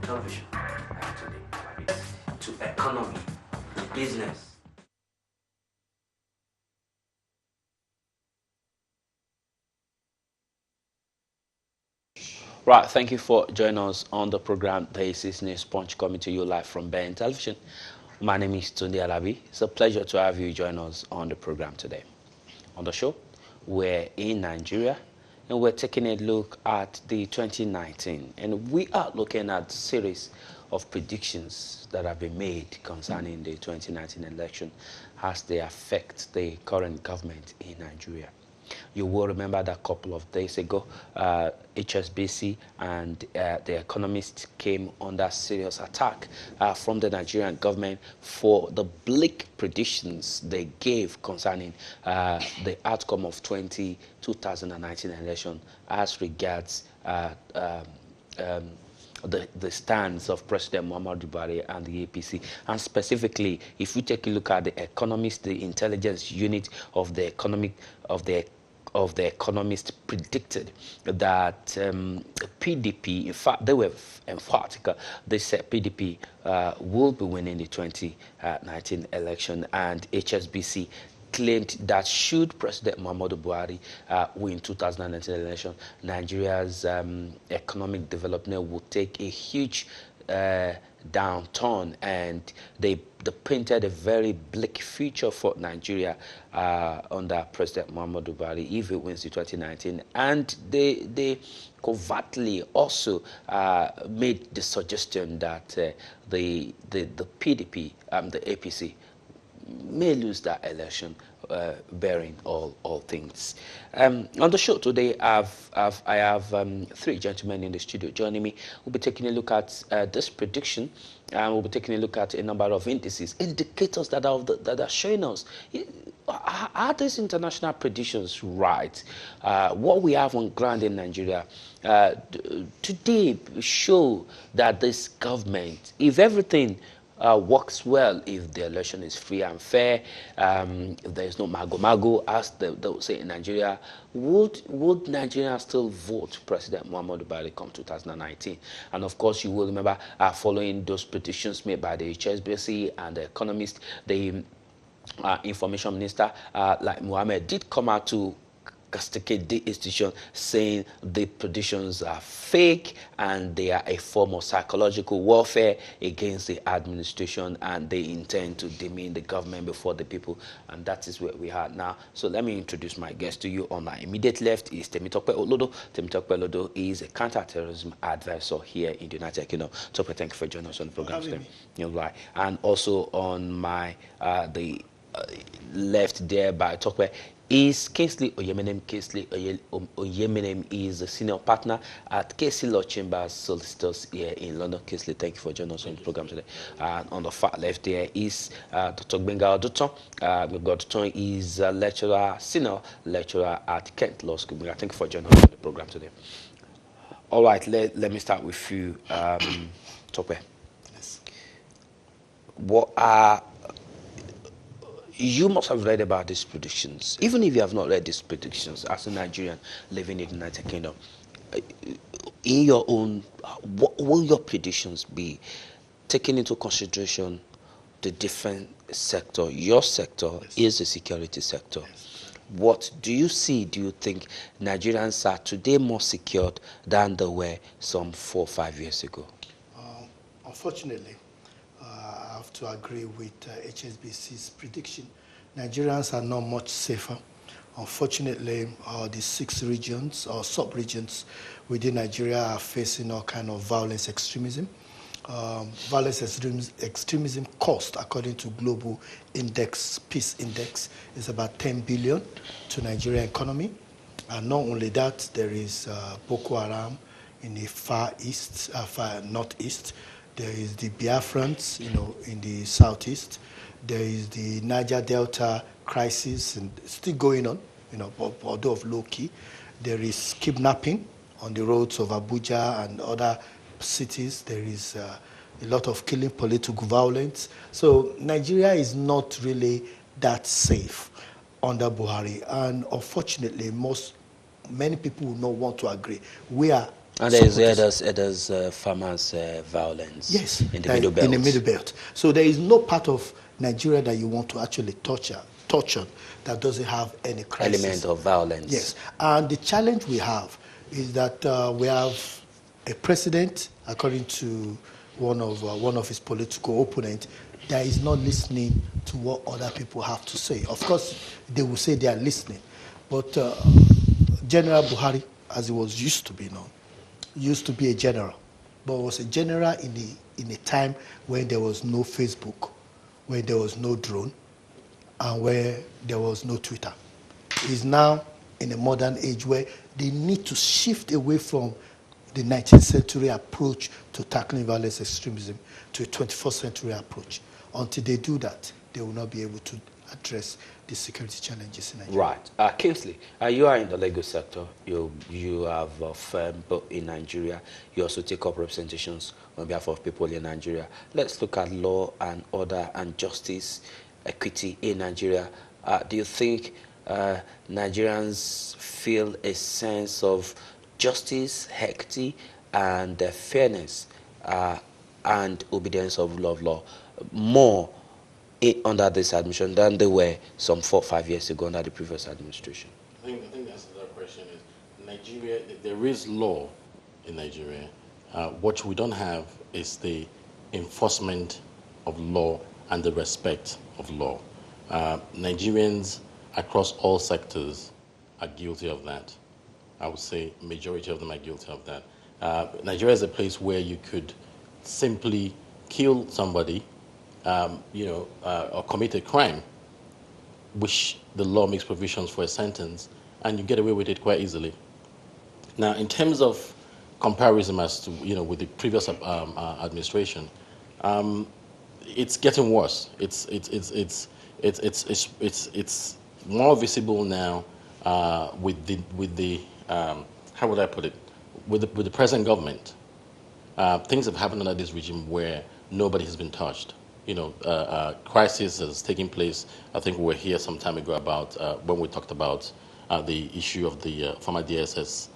television. Today, to economy, business. Right, thank you for joining us on the program. This is Newspunch coming to you live from Ben Television. My name is Tunde Alabi. It's a pleasure to have you join us on the program today. On the show, we're in Nigeria and we're taking a look at the 2019, and we are looking at a series of predictions that have been made concerning the 2019 election as they affect the current government in Nigeria. You will remember that a couple of days ago, HSBC and the economists came under serious attack from the Nigerian government for the bleak predictions they gave concerning the outcome of 2019 election as regards the stance of President Muhammadu Buhari and the APC. And specifically, if we take a look at the economists, the intelligence unit of the economist predicted that PDP, in fact, they were emphatic. They said PDP will be winning the 2019 election, and HSBC claimed that should President Muhammadu Buhari win 2019 election, Nigeria's economic development would take a huge downturn, and they painted a very bleak future for Nigeria under President Muhammadu Buhari if he wins the 2019. And they covertly also made the suggestion that the PDP, the APC, may lose that election, bearing all things. On the show today, I have three gentlemen in the studio joining me. We'll be taking a look at this prediction, and we'll be taking a look at a number of indices, indicators that are showing us, are these international predictions right? What we have on ground in Nigeria today show that this government, if everything works well, if the election is free and fair, if there is no mago, as they will say in Nigeria, would Nigeria still vote President Muhammadu Buhari come 2019? And of course, you will remember following those petitions made by the HSBC and the economist, the information minister, like Mohammed, did come out to castigate the institution, saying the predictions are fake and they are a form of psychological warfare against the administration, and they intend to demean the government before the people. And that is where we are now. So let me introduce my guest to you. On my immediate left is Temitope Olodo. Temitope Olodo is a counter-terrorism advisor here in the United Kingdom. Tope, thank you for joining us on the program today. You're right. And also on my left there by Tope is Kingsley Oyemenem. Kingsley Oyemenem is a senior partner at Casey Law Chambers Solicitors here in London. Kingsley, thank you for joining us on the program today. And on the far left there is Dr. Gbenga Oduton. Oduton is a lecturer, senior lecturer at Kent Law School. Thank you for joining us on the program today. All right, let me start with you, Tope. Yes. What are You must have read about these predictions. Even if you have not read these predictions, as a Nigerian living in the United Kingdom, in your own, what will your predictions be, taking into consideration the different sector? Your sector is the security sector. What do you see? Do you think Nigerians are today more secured than they were some 4 or 5 years ago? Unfortunately, I have to agree with HSBC's prediction. Nigerians are not much safer. Unfortunately, the 6 regions or sub-regions within Nigeria are facing all kind of violence extremism. Violence extremism cost, according to Global Peace Index, is about 10 billion to Nigerian economy. And not only that, there is Boko Haram in the far northeast. There is the Biafrans, in the southeast. There is the Niger Delta crisis, and still going on, although of low key. There is kidnapping on the roads of Abuja and other cities. There is a lot of killing, political violence. So Nigeria is not really that safe under Buhari. And unfortunately, many people will not want to agree. We are And there's farmers' violence Yes, in the middle belt. In the middle belt. So there is no part of Nigeria that you want to actually touch on that doesn't have any crisis. Element of violence. Yes, and the challenge we have is that we have a president, according to one of his political opponents, that is not listening to what other people have to say. Of course, they will say they are listening, but General Buhari, as he was used to be known, used to be a general, but was a general in a time when there was no Facebook, when there was no drone, and where there was no Twitter. He's now in a modern age where they need to shift away from the 19th century approach to tackling violence extremism to a 21st century approach. Until they do that, they will not be able to address the security challenges in Nigeria. Right. Kingsley, you are in the legal sector. You have a firm in Nigeria. You also take up representations on behalf of people in Nigeria. Let's look at law and order and justice, equity in Nigeria. Do you think Nigerians feel a sense of justice, equity, and fairness and obedience of rule of law more under this administration than they were some 4 or 5 years ago under the previous administration? I think the answer to that question is Nigeria. There is law in Nigeria. What we don't have is the enforcement of law and the respect of law. Nigerians across all sectors are guilty of that. I would say majority of them are guilty of that. Nigeria is a place where you could simply kill somebody, or commit a crime, which the law makes provisions for a sentence, and you get away with it quite easily. Now, in terms of comparison as to with the previous administration, it's getting worse. It's more visible now with the how would I put it? With the present government. Things have happened under this regime where nobody has been touched. Crisis is taking place. I think we were here some time ago about when we talked about the issue of the former DSS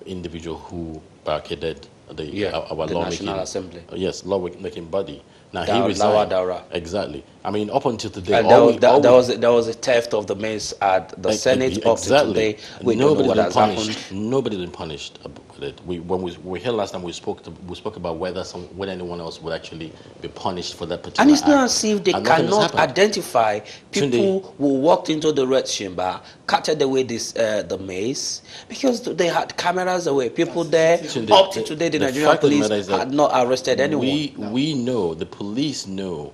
individual who barricaded our the lawmaking National Assembly. Yes, lawmaking body. Now Lawa he resigned. Daura. Exactly. I mean, up until today, And there was a theft of the mails at the Senate up to today. We don't know what has happened. Nobody's been punished about it. When we were here last time, we spoke about whether anyone else would actually be punished for that particular And it's act. not as if they And nothing has cannot happened. identify people Tunde. who walked into the red chamber, carted away the maze, because they had cameras away. People there. Tunde, Up to today, the Nigerian fact of the police matter is that had not arrested anyone. We know, the police know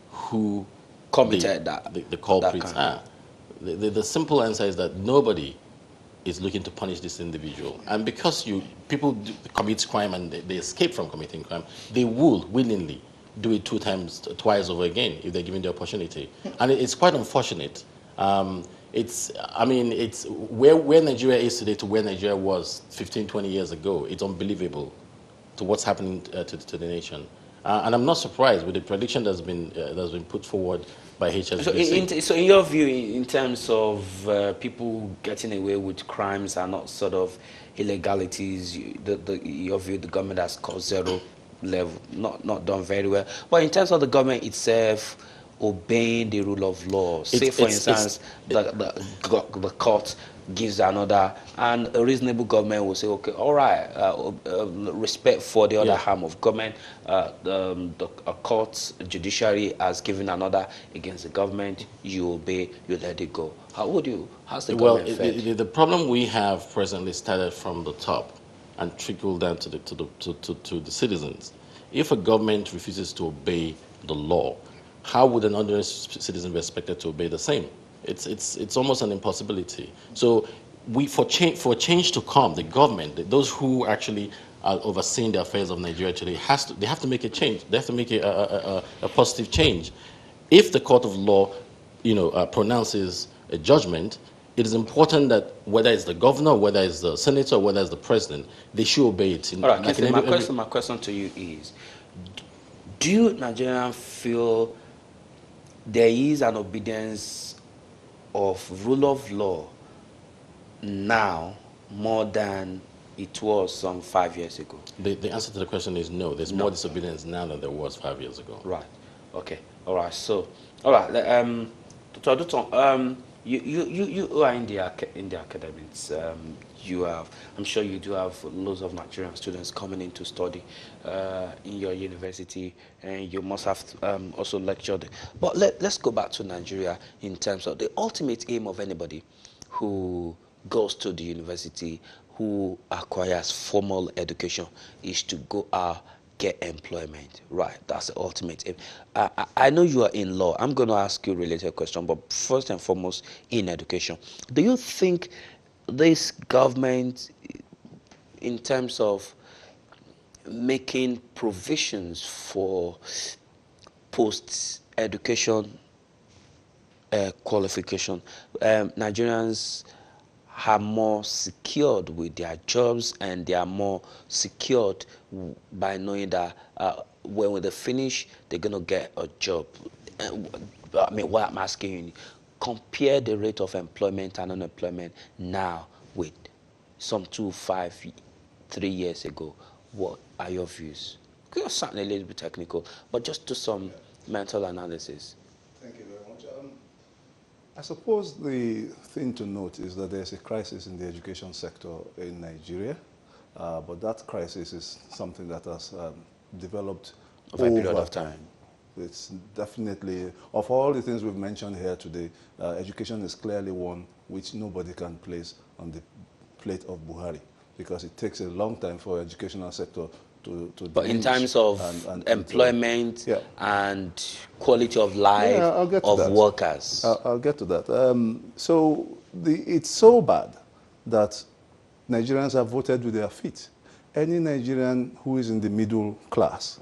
who Committed the culprits crime. are. The simple answer is that nobody is looking to punish this individual. And because people commit crime and they escape from committing crime, they will willingly do it twice over again if they're given the opportunity. And it's quite unfortunate. It's where Nigeria is today to where Nigeria was 15, 20 years ago. It's unbelievable to what's happening to the nation. And I'm not surprised with the prediction that's been put forward by HSBC. So in your view, in terms of people getting away with crimes and not sort of illegalities, your view, the government has caused zero level, not done very well. But in terms of the government itself obeying the rule of law, say for instance, the court gives another, and a reasonable government will say, okay, all right, respect for the other arm of government, the court, judiciary has given another against the government, you obey, you let it go. How's the government fared? The problem we have presently started from the top and trickled down to the citizens. If a government refuses to obey the law, how would an ordinary citizen be expected to obey the same? It's almost an impossibility. So for change to come, the government, those who actually are overseeing the affairs of Nigeria today, they have to make a change. They have to make a positive change. If the court of law, pronounces a judgment, it is important that whether it's the governor, whether it's the senator, whether it's the president, they should obey it. All right, my question to you is, do you Nigerians feel there is an obedience of rule of law now more than it was some 5 years ago? The answer to the question is no. There's more disobedience now than there was 5 years ago. Right. Okay. All right. So, all right. Dr. Aduton, you are in the academics. You have, I'm sure you do have loads of Nigerian students coming in to study in your university, and you must have also lectured. But let's go back to Nigeria in terms of the ultimate aim of anybody who goes to the university, who acquires formal education, is to go out, get employment. Right, that's the ultimate aim. I know you are in law. I'm going to ask you a related question, but first and foremost, in education, do you think this government, in terms of making provisions for post-education qualification, Nigerians are more secured with their jobs, and they are more secured by knowing that when they finish, they're going to get a job? I mean, what I'm asking you, compare the rate of employment and unemployment now with some 2, 5, 3 years ago. What are your views? You're certainly a little bit technical, but just do some mental analysis. Thank you very much. I suppose the thing to note is that there's a crisis in the education sector in Nigeria, but that crisis is something that has developed Over a period of time. It's definitely, of all the things we've mentioned here today, education is clearly one which nobody can place on the plate of Buhari, because it takes a long time for educational sector to But in terms of and employment yeah. and quality of life I'll get to of that. workers. I'll get to that. So it's so bad that Nigerians have voted with their feet. Any Nigerian who is in the middle class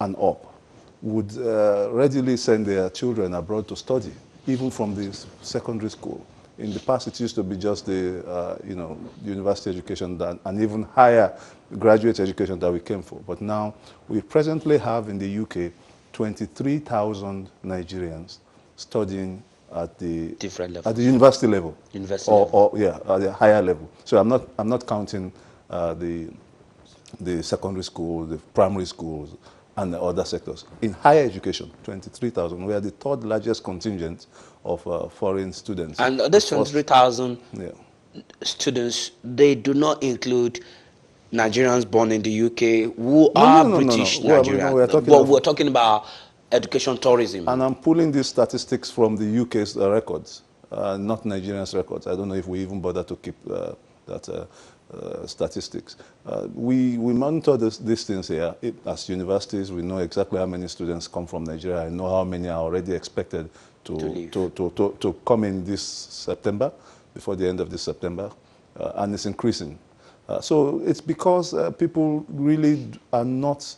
and up would readily send their children abroad to study, even from the secondary school. In the past, it used to be just the university education and even higher graduate education that we came for. But now we presently have in the UK 23,000 Nigerians studying at the Different levels. at the university level, University or at the higher level. So I'm not counting the secondary school, the primary schools, and the other sectors. In higher education, 23,000. We are the third largest contingent of foreign students. And this 23,000 Yeah. students, they do not include Nigerians born in the UK who are British Nigerians. We're talking about education tourism. And I'm pulling these statistics from the UK's records, not Nigerians' records. I don't know if we even bother to keep that statistics. We monitor these things here. As universities, we know exactly how many students come from Nigeria. I know how many are already expected to come in this September, before the end of this September, and it's increasing. So it's because people really are not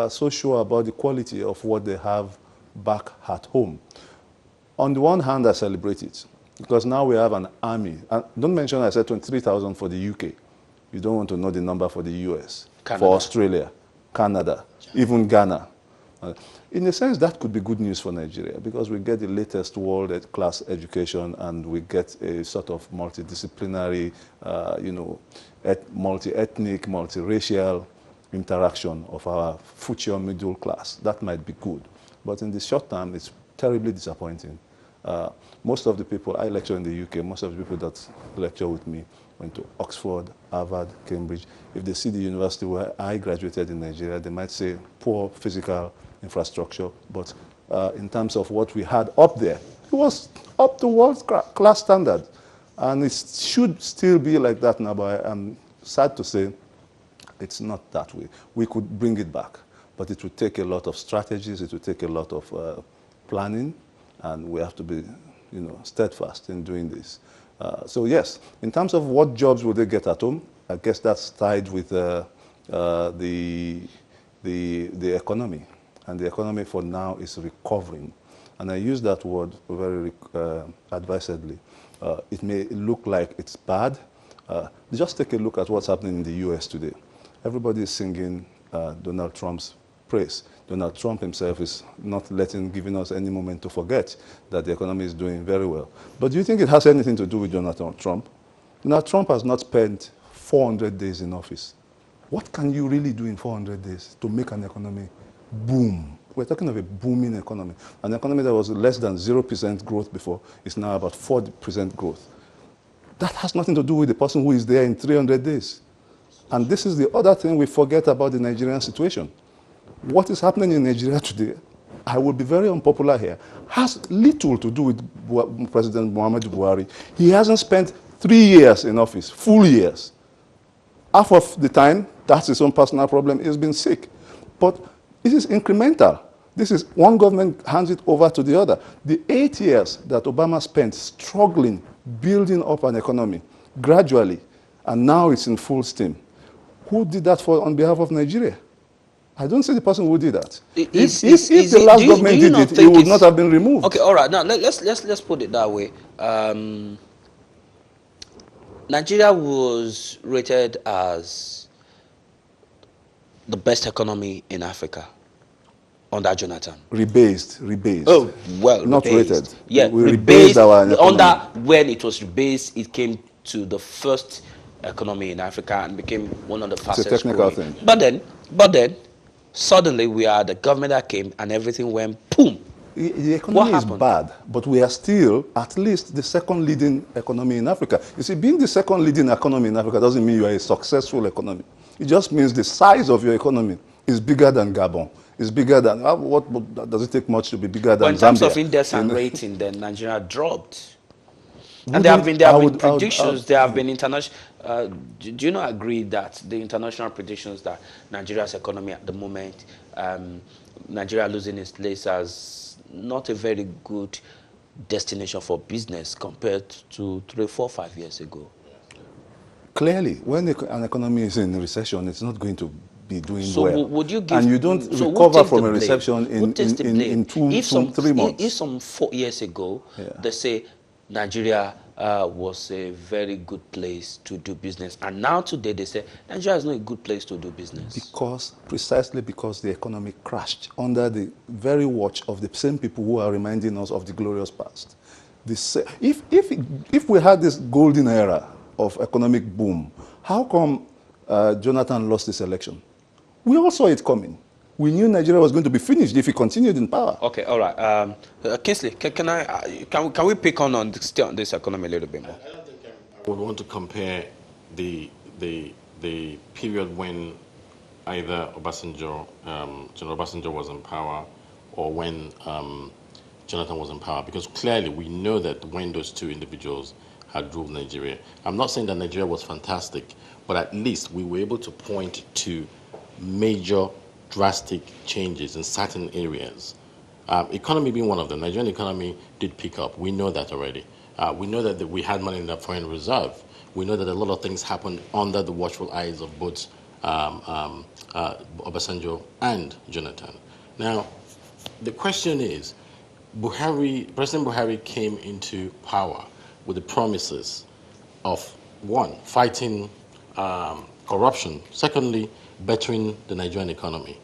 so sure about the quality of what they have back at home. On the one hand, I celebrate it, because now we have an army. And don't mention I said 23,000 for the UK. You don't want to know the number for the US, Canada. For Australia, Canada, even Ghana. In a sense, that could be good news for Nigeria, because we get the latest world-class education, and we get a sort of multidisciplinary, multi-ethnic, multiracial interaction of our future middle class. That might be good. But in the short term, it's terribly disappointing. Most of the people, I lecture in the UK, most of the people that lecture with me went to Oxford, Harvard, Cambridge. If they see the university where I graduated in Nigeria, they might say poor physical infrastructure. But in terms of what we had up there, it was up to world-class standard. And it should still be like that now, but I'm sad to say it's not that way. We could bring it back, but it would take a lot of strategies, it would take a lot of planning, and we have to be steadfast in doing this. So yes, in terms of what jobs will they get at home, I guess that's tied with the economy. And the economy for now is recovering. And I use that word very advisedly. It may look like it's bad. Just take a look at what's happening in the US today. Everybody is singing Donald Trump's praise. Donald Trump himself is not giving us any moment to forget that the economy is doing very well. But do you think it has anything to do with Donald Trump? Now, Trump has not spent 400 days in office. What can you really do in 400 days to make an economy boom? We're talking of a booming economy. An economy that was less than 0% growth before is now about 40% growth. That has nothing to do with the person who is there in 300 days. And this is the other thing we forget about the Nigerian situation. What is happening in Nigeria today, I will be very unpopular here, has little to do with President Muhammadu Buhari. He hasn't spent 3 years in office, full years. Half of the time, that's his own personal problem, he's been sick. But this is incremental. This is one government hands it over to the other. The 8 years that Obama spent struggling, building up an economy, gradually, and now it's in full steam. Who did that on behalf of Nigeria? I don't see the person who did that. If the last government did it, it would not have been removed. Okay, all right. Now let's put it that way. Nigeria was rated as the best economy in Africa under Jonathan. Rebased. Oh, well, not rebased. rated. Yeah, we rebased our economy. Under when it was rebased, it came to the first economy in Africa and became one of the fastest it's a technical growing. thing. But then, suddenly we are the government that came and everything went boom. The economy is bad, but we are still at least the second leading economy in Africa. You see, being the second leading economy in Africa doesn't mean you are a successful economy. It just means the size of your economy is bigger than Gabon. It's bigger than, what does it take much to be bigger than Zambia? But in terms of index and rating, then Nigeria dropped. And there have been predictions, there have been international, do you not agree that the international predictions that Nigeria's economy at the moment, Nigeria losing its place as not a very good destination for business compared to 3, 4, 5 years ago? Clearly, when an economy is in recession, it's not going to be doing so well. Would you give, and you don't so recover from a recession in 3 months. If some 4 years ago, they say Nigeria was a very good place to do business, and now today they say Nigeria is not a good place to do business. Precisely because the economy crashed under the very watch of the same people who are reminding us of the glorious past. If we had this golden era of economic boom, how come Jonathan lost this election? We all saw it coming. We knew Nigeria was going to be finished if he continued in power. Okay, all right. Kingsley, can we pick on this economy a little bit more? I don't think I would want to compare the period when either General Obasanjo was in power, or when Jonathan was in power, because clearly we know that when those two individuals had ruled Nigeria, I'm not saying that Nigeria was fantastic, but at least we were able to point to major drastic changes in certain areas. Economy being one of them. Nigerian economy did pick up. We know that already. We know that we had money in the foreign reserve. We know that a lot of things happened under the watchful eyes of both Obasanjo and Jonathan. Now, the question is, President Buhari came into power with the promises of, one, fighting corruption, secondly, bettering the Nigerian economy.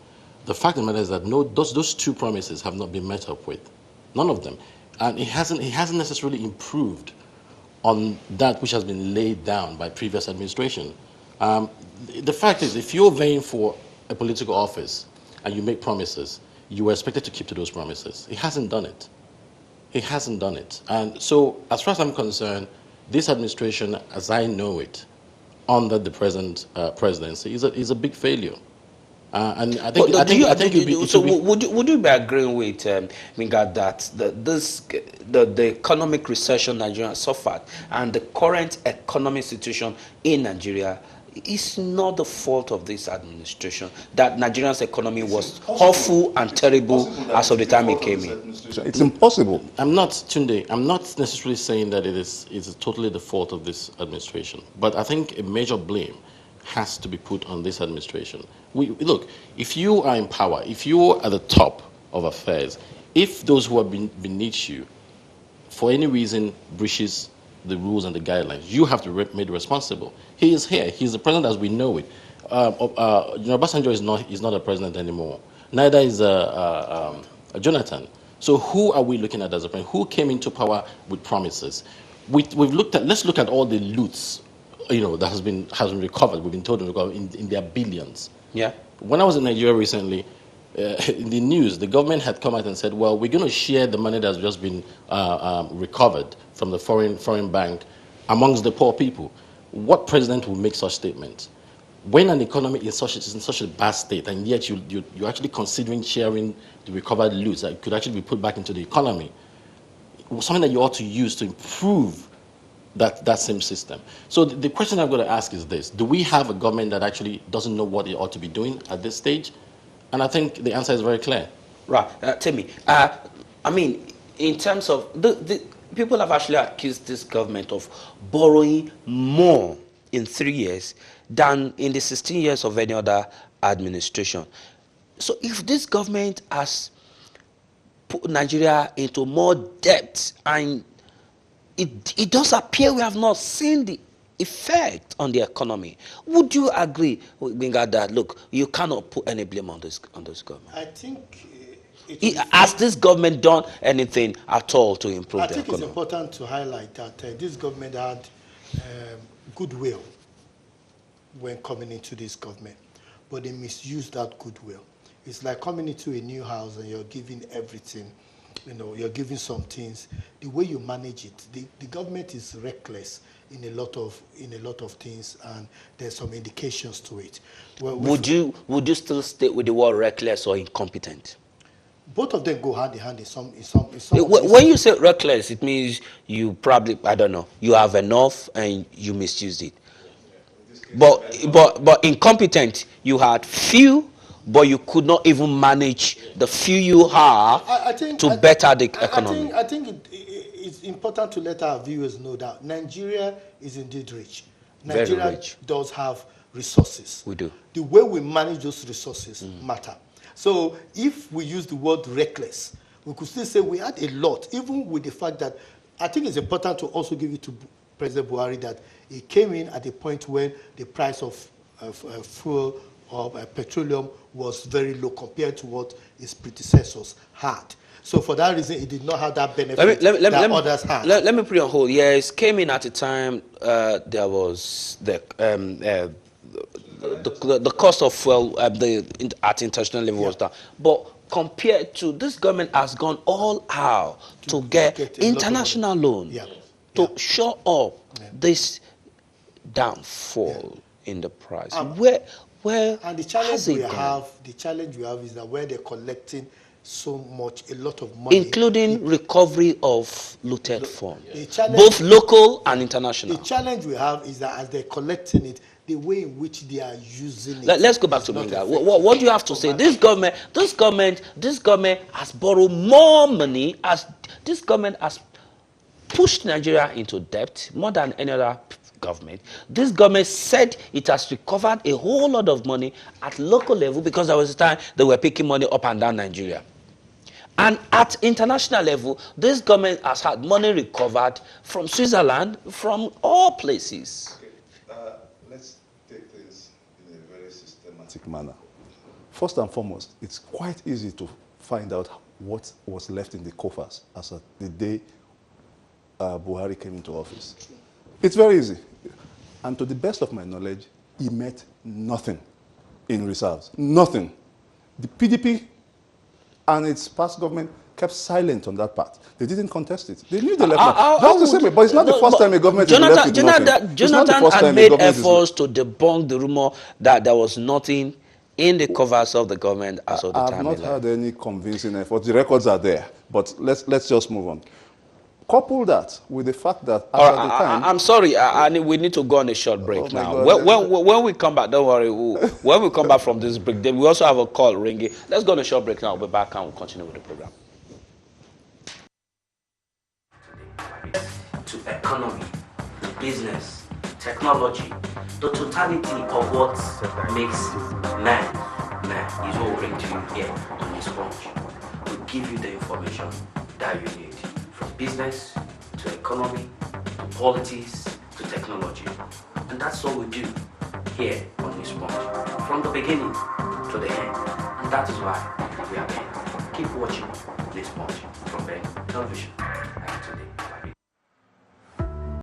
The fact of the matter is that those two promises have not been met up with. None of them. And it hasn't necessarily improved on that which has been laid down by previous administration. The fact is, if you're vying for a political office and you make promises, you are expected to keep to those promises. He hasn't done it. He hasn't done it. And so, as far as I'm concerned, this administration, as I know it, under the present presidency, is a big failure. And I think would you be agreeing with Minga that the economic recession Nigeria suffered and the current economic situation in Nigeria is not the fault of this administration, that Nigeria's economy was awful and terrible as of the time it came in? It's impossible. I'm not necessarily saying that it is totally the fault of this administration, but I think a major blame has to be put on this administration. Look, if you are in power, if you are at the top of affairs, if those who are beneath you, for any reason, breaches the rules and the guidelines, you have to be made responsible. He is here. He's the president as we know it. Obasanjo is not a president anymore. Neither is Jonathan. So who are we looking at as a president? Who came into power with promises? Let's look at all the loots that has been recovered. We've been told to recover in their billions. Yeah. When I was in Nigeria recently, in the news, the government had come out and said, "Well, we're going to share the money that's just been recovered from the foreign bank amongst the poor people." What president will make such statements? When an economy is in such a bad state, and yet you're actually considering sharing the recovered loot that could actually be put back into the economy, something that you ought to use to improve that same system. So the question I'm going to ask is this: do we have a government that actually doesn't know what it ought to be doing at this stage? And I think the answer is very clear. Right, Timmy. I mean, in terms of the people have actually accused this government of borrowing more in 3 years than in the 16 years of any other administration. So if this government has put Nigeria into more debt, and it does appear we have not seen the effect on the economy, would you agree, Binga, that look, you cannot put any blame on this government? I think has this government done anything at all to improve the economy? I think it's important to highlight that this government had goodwill when coming into this government, but they misused that goodwill. It's like coming into a new house and you're giving everything, you're giving some things. The way you manage it, the government is reckless in a lot of things, and there's some indications to it. Well, would you still stay with the word reckless or incompetent? Both of them go hand in hand in some when you say reckless, it means you probably, I don't know, you have enough and you misused it. But incompetent, you had few, but you could not even manage the few you have to better the economy. I think it's important to let our viewers know that Nigeria is indeed rich. Nigeria Very rich. Does have resources. We do. The way we manage those resources matter. So if we use the word reckless, we could still say we had a lot, even with the fact that I think it's important to also give it to President Buhari that he came in at a point when the price of fuel or petroleum was very low compared to what his predecessors had. So for that reason, he did not have that benefit that others had. Let me put it on hold. Yes, came in at a time there was the cost of fuel at international level was down. But compared to this government has gone all out to get international loan to show up this downfall in the price. Where and the challenge we have is that where they're collecting a lot of money, including recovery of looted funds, both local and international. The challenge we have is that as they're collecting it, the way in which they are using it. Let's go back to Benga. What do you have to say? This government has borrowed more money. This government has pushed Nigeria into debt more than any other government. This government said it has recovered a whole lot of money at local level because there was a time they were picking money up and down Nigeria. And at international level, this government has had money recovered from Switzerland, from all places. Okay. Let's take this in a very systematic manner. First and foremost, it's quite easy to find out what was left in the coffers as of the day Buhari came into office. It's very easy. And to the best of my knowledge, he met nothing in reserves. Nothing. The PDP and its past government kept silent on that part. They didn't contest it. They knew they left nothing. That's the same way, but it's not the first time a government is left with nothing. Jonathan had made efforts to debunk the rumor that there was nothing in the covers of the government as of the time. I have not had any convincing effort. The records are there. But let's just move on. Couple that with the fact that at the time... I'm sorry, we need to go on a short break now. When we come back, don't worry, when we come back from this break, then we also have a call ringing. Let's go on a short break now. We'll be back and we'll continue with the program. To economy, business, technology, the totality of what makes man is what we bring to you here on Newspunch. We give you the information that you need. From business to economy to politics to technology. And that's what we do here on Newspunch. From the beginning to the end. And that is why we are here. Keep watching Newspunch from Ben Television.